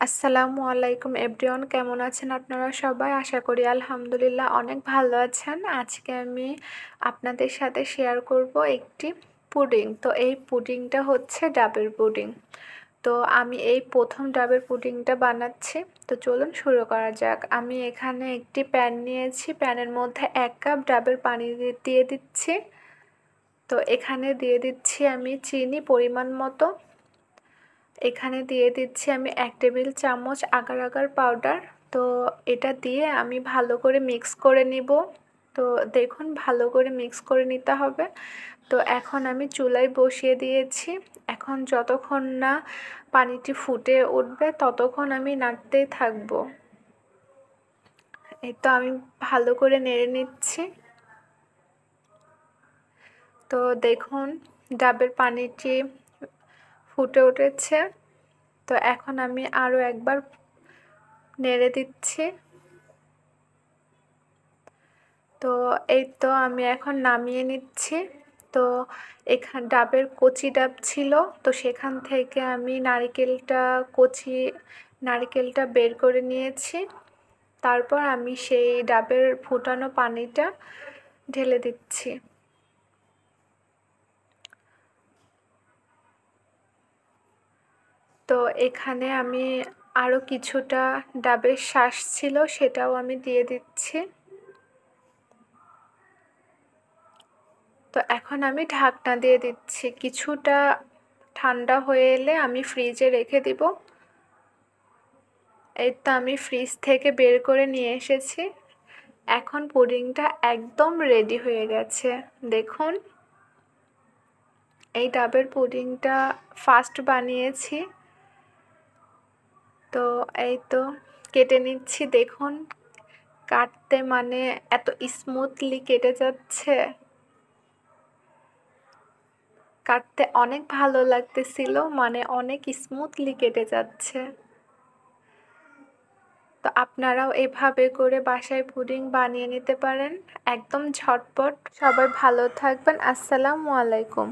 আসসালামু আলাইকুম এভরিওয়ান, কেমন আছেন আপনারা সবাই? আশা করি আলহামদুলিল্লাহ অনেক ভালো আছেন। আজকে আমি আপনাদের সাথে শেয়ার করব একটি পুডিং। তো এই পুডিংটা হচ্ছে ডাবের পুডিং। তো আমি এই প্রথম ডাবের পুডিংটা বানাচ্ছি। তো চলুন শুরু করা যাক। আমি এখানে একটি প্যান নিয়েছি, প্যানের মধ্যে 1 কাপ ডাবের পানি দিয়ে দিচ্ছি। তো এখানে দিয়ে দিচ্ছি আমি চিনি পরিমাণ মতো। এখানে দিয়ে দিচ্ছি আমি 1 টেবিল চামচ আগার আগার পাউডার। তো এটা দিয়ে আমি ভালো করে মিক্স করে নিব। তো দেখুন ভালো করে মিক্স করে নিতে হবে। তো এখন আমি চুলায় বসিয়ে দিয়েছি। এখন যতক্ষণ না পানিটি ফুটে উঠবে ততক্ষণ আমি নাড়তেই থাকবো। এই তো আমি ভালো করে নেড়ে নিচ্ছি। তো দেখুন ডাবের পানিটি ফুটে উঠেছে। তো এখন আমি আরও একবার নেড়ে দিচ্ছি। তো এই তো আমি এখন নামিয়ে নিচ্ছি। তো এখানে ডাবের কচি ডাব ছিল, তো সেখান থেকে আমি কচি নারকেলটা বের করে নিয়েছি। তারপর আমি সেই ডাবের ফুটানো পানিটা ঢেলে দিচ্ছি। তো এখানে আমি আরও কিছুটা ডাবের শাঁস ছিল, সেটাও আমি দিয়ে দিচ্ছি। তো এখন আমি ঢাকনা দিয়ে দিচ্ছি। কিছুটা ঠান্ডা হয়ে এলে আমি ফ্রিজে রেখে দিব। এই তো আমি ফ্রিজ থেকে বের করে নিয়ে এসেছি। এখন পুডিংটা একদম রেডি হয়ে গেছে। দেখুন এই ডাবের পুডিংটা ফার্স্ট বানিয়েছি। তো এই তো কেটে নিচ্ছি। দেখুন কাটতে মানে এত স্মুথলি কেটে যাচ্ছে, কাটতে অনেক ভালো লাগতেছিল, মানে অনেক স্মুথলি কেটে যাচ্ছে। তো আপনারাও এভাবে করে বাসায় পুডিং বানিয়ে নিতে পারেন, একদম ঝটপট। সবাই ভালো থাকবেন। আসসালামু আলাইকুম।